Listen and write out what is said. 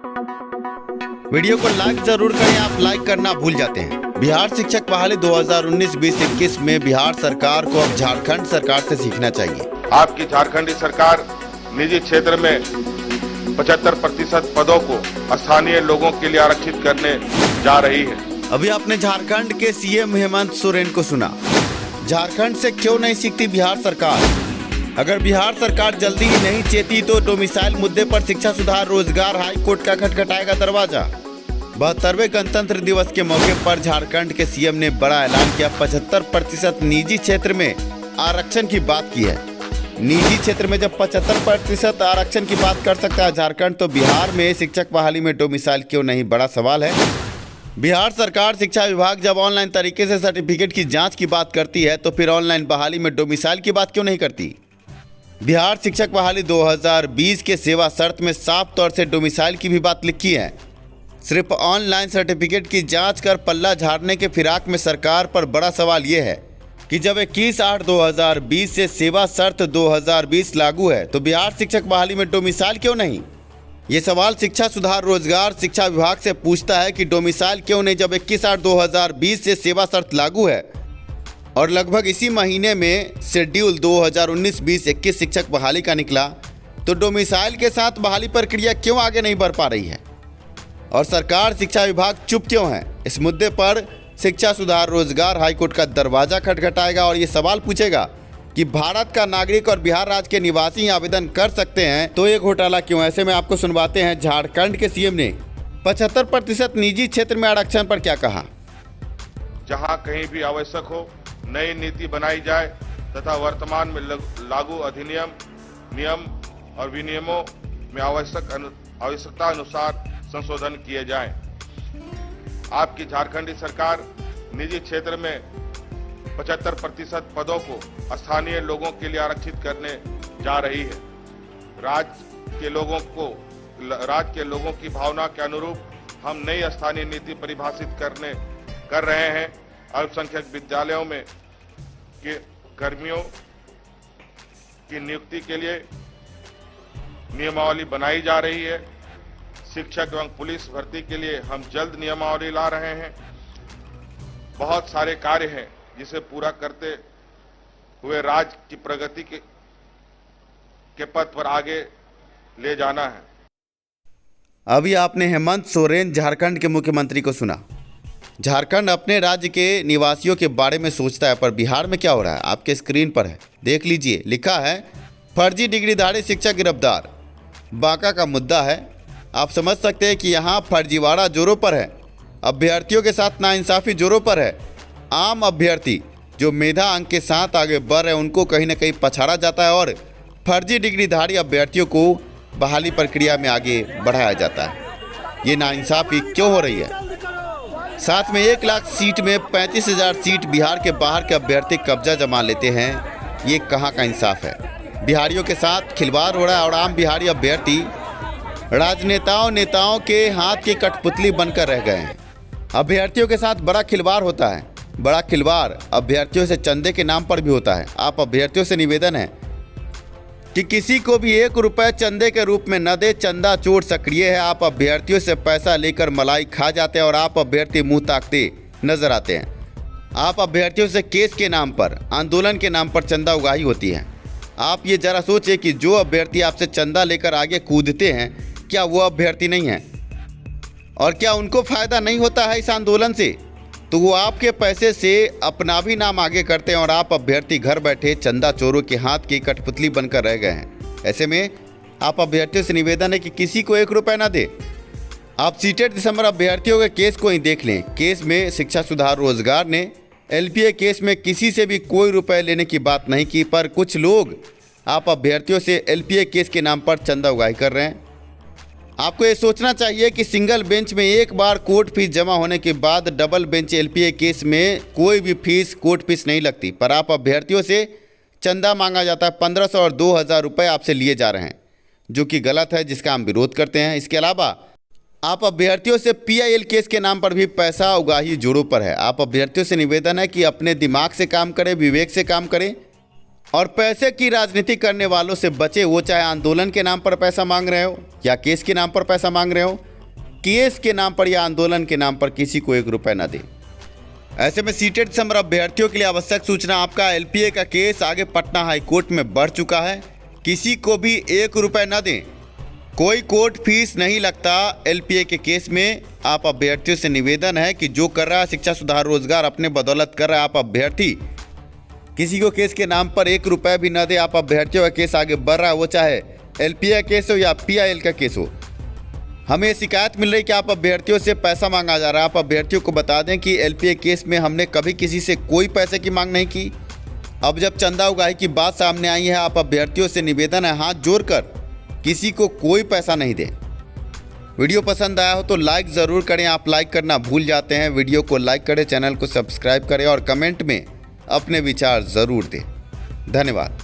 Video को like जरूर करें, आप लाइक करना भूल जाते हैं। बिहार शिक्षक बहाली 2019-2021 में बिहार सरकार को अब झारखंड सरकार से सीखना चाहिए। आपकी झारखंडी सरकार निजी क्षेत्र में 75% पदों को स्थानीय लोगों के लिए आरक्षित करने जा रही है। अभी आपने झारखंड के सीएम हेमंत सोरेन को सुना। झारखंड से क्यों नहीं सीखती बिहार सरकार? अगर बिहार सरकार जल्दी ही नहीं चेती तो डोमिसाइल मुद्दे पर शिक्षा सुधार रोजगार हाई कोर्ट का खटखटाएगा दरवाजा। 72वें गणतंत्र दिवस के मौके पर झारखंड के सीएम ने बड़ा ऐलान किया। 75% निजी क्षेत्र में आरक्षण की बात की है। निजी क्षेत्र में जब 75% आरक्षण की बात कर सकता है झारखंड, तो बिहार में शिक्षक बहाली में डोमिसाइल क्यों नहीं, बड़ा सवाल है। बिहार सरकार शिक्षा विभाग जब ऑनलाइन तरीके से सर्टिफिकेट की जांच की बात करती है तो फिर ऑनलाइन बहाली में डोमिसाइल की बात क्यों नहीं करती? बिहार शिक्षक बहाली 2020 के सेवा शर्त में साफ तौर से डोमिसाइल की भी बात लिखी है। सिर्फ ऑनलाइन सर्टिफिकेट की जांच कर पल्ला झाड़ने के फिराक में सरकार पर बड़ा सवाल ये है कि जब 21/8/2020 से सेवा शर्त 2020 लागू है तो बिहार शिक्षक बहाली में डोमिसाइल क्यों नहीं? ये सवाल शिक्षा सुधार रोजगार शिक्षा विभाग से पूछता है कि डोमिसाइल क्यों नहीं जब 21/8/2020 से सेवा शर्त लागू है और लगभग इसी महीने में शेड्यूल 2019-2021 शिक्षक बहाली का निकला, तो डोमिसाइल के साथ बहाली प्रक्रिया क्यों आगे नहीं बढ़ पा रही है और सरकार शिक्षा विभाग चुप क्यों है? इस मुद्दे पर शिक्षा सुधार रोजगार हाईकोर्ट का दरवाजा खटखटाएगा और ये सवाल पूछेगा कि भारत का नागरिक और बिहार राज्य के निवासी आवेदन कर सकते हैं, तो ये घोटाला क्यों? ऐसे में आपको सुनवाते हैं झारखंड के सीएम ने 75% निजी क्षेत्र में आरक्षण पर क्या कहा। जहां कहीं भी आवश्यक हो नई नीति बनाई जाए तथा वर्तमान में लागू अधिनियम नियम और विनियमों में आवश्यकता अनुसार संशोधन किए जाएं। आपकी झारखंडी सरकार निजी क्षेत्र में 75% पदों को स्थानीय लोगों के लिए आरक्षित करने जा रही है। राज्य के लोगों की भावना के अनुरूप हम नई स्थानीय नीति परिभाषित कर रहे हैं। अल्पसंख्यक विद्यालयों में के कर्मियों की नियुक्ति के लिए नियमावली बनाई जा रही है। शिक्षक एवं पुलिस भर्ती के लिए हम जल्द नियमावली ला रहे हैं। बहुत सारे कार्य हैं जिसे पूरा करते हुए राज्य की प्रगति के पथ पर आगे ले जाना है। अभी आपने हेमंत सोरेन झारखंड के मुख्यमंत्री को सुना। झारखंड अपने राज्य के निवासियों के बारे में सोचता है, पर बिहार में क्या हो रहा है आपके स्क्रीन पर है, देख लीजिए। लिखा है फर्जी डिग्रीधारी शिक्षक गिरफ्तार, बांका का मुद्दा है। आप समझ सकते हैं कि यहाँ फर्जीवाड़ा जोरों पर है, अभ्यर्थियों के साथ नाइंसाफी जोरों पर है। आम अभ्यर्थी जो मेधा अंक के साथ आगे बढ़ रहे हैं उनको कहीं ना कहीं पछाड़ा जाता है और फर्जी डिग्रीधारी अभ्यर्थियों को बहाली प्रक्रिया में आगे बढ़ाया जाता है। ये नाइंसाफी क्यों हो रही है? साथ में 1 लाख सीट में 35,000 सीट बिहार के बाहर के अभ्यर्थी कब्जा जमा लेते हैं। ये कहाँ का इंसाफ है? बिहारियों के साथ खिलवाड़ हो रहा है और आम बिहारी अभ्यर्थी नेताओं के हाथ की कठपुतली बनकर रह गए हैं। अभ्यर्थियों के साथ बड़ा खिलवाड़ होता है। बड़ा खिलवाड़ अभ्यर्थियों से चंदे के नाम पर भी होता है। आप अभ्यर्थियों से निवेदन है कि किसी को भी 1 रुपये चंदे के रूप में न दे। चंदा चोर सक्रिय है। आप अभ्यर्थियों से पैसा लेकर मलाई खा जाते हैं और आप अभ्यर्थी मुंह ताकते नजर आते हैं। आप अभ्यर्थियों से केस के नाम पर, आंदोलन के नाम पर चंदा उगाही होती है। आप ये जरा सोचिए कि जो अभ्यर्थी आपसे चंदा लेकर आगे कूदते हैं, क्या वो अभ्यर्थी नहीं है? और क्या उनको फायदा नहीं होता है इस आंदोलन से? तो वो आपके पैसे से अपना भी नाम आगे करते हैं और आप अभ्यर्थी घर बैठे चंदा चोरों के हाथ की कठपुतली बनकर रह गए हैं। ऐसे में आप अभ्यर्थियों से निवेदन है कि किसी को 1 रुपये ना दे। आप सीटेड दिसंबर अभ्यर्थियों के केस को ही देख लें। केस में शिक्षा सुधार रोजगार ने LPA केस में किसी से भी कोई रुपए लेने की बात नहीं की, पर कुछ लोग आप अभ्यर्थियों से LPA केस के नाम पर चंदा उगाही कर रहे हैं। आपको ये सोचना चाहिए कि सिंगल बेंच में एक बार कोर्ट फीस जमा होने के बाद डबल बेंच LPA केस में कोई भी फीस, कोर्ट फीस नहीं लगती, पर आप अभ्यर्थियों से चंदा मांगा जाता है। 1500 और 2000 रुपये आपसे लिए जा रहे हैं, जो कि गलत है, जिसका हम विरोध करते हैं। इसके अलावा आप अभ्यर्थियों से PIL केस के नाम पर भी पैसा उगाही जोरों पर है। आप अभ्यर्थियों से निवेदन है कि अपने दिमाग से काम करें, विवेक से काम करें और पैसे की राजनीति करने वालों से बचे। वो चाहे आंदोलन के नाम पर पैसा मांग रहे हो या केस के नाम पर पैसा मांग रहे हो। केस के नाम पर या आंदोलन के नाम पर किसी को 1 रुपए न दें। ऐसे में सीटेड समर अभ्यर्थियों के लिए आवश्यक सूचना, आपका एलपीए का केस आगे पटना हाई कोर्ट में बढ़ चुका है। किसी को भी 1 रुपए न दें, कोई कोर्ट फीस नहीं लगता एलपीए के केस में। आप अभ्यर्थियों से निवेदन है कि जो कर रहा है शिक्षा सुधार रोजगार अपने बदौलत कर रहा है, आप अभ्यर्थी किसी को केस के नाम पर 1 रुपए भी न दे। आप अभ्यर्थियों का केस आगे बढ़ रहा है, वो चाहे एलपीए का केस हो या पीआईएल का केस हो। हमें शिकायत मिल रही कि आप अभ्यर्थियों से पैसा मांगा जा रहा है। आप अभ्यर्थियों को बता दें कि एलपीए केस में हमने कभी किसी से कोई पैसे की मांग नहीं की। अब जब चंदा उगाही की बात सामने आई है, आप अभ्यर्थियों से निवेदन है हाथ जोड़कर किसी को कोई पैसा नहीं दें। वीडियो पसंद आया हो तो लाइक ज़रूर करें। आप लाइक करना भूल जाते हैं। वीडियो को लाइक करें, चैनल को सब्सक्राइब करें और कमेंट में अपने विचार ज़रूर दें। धन्यवाद।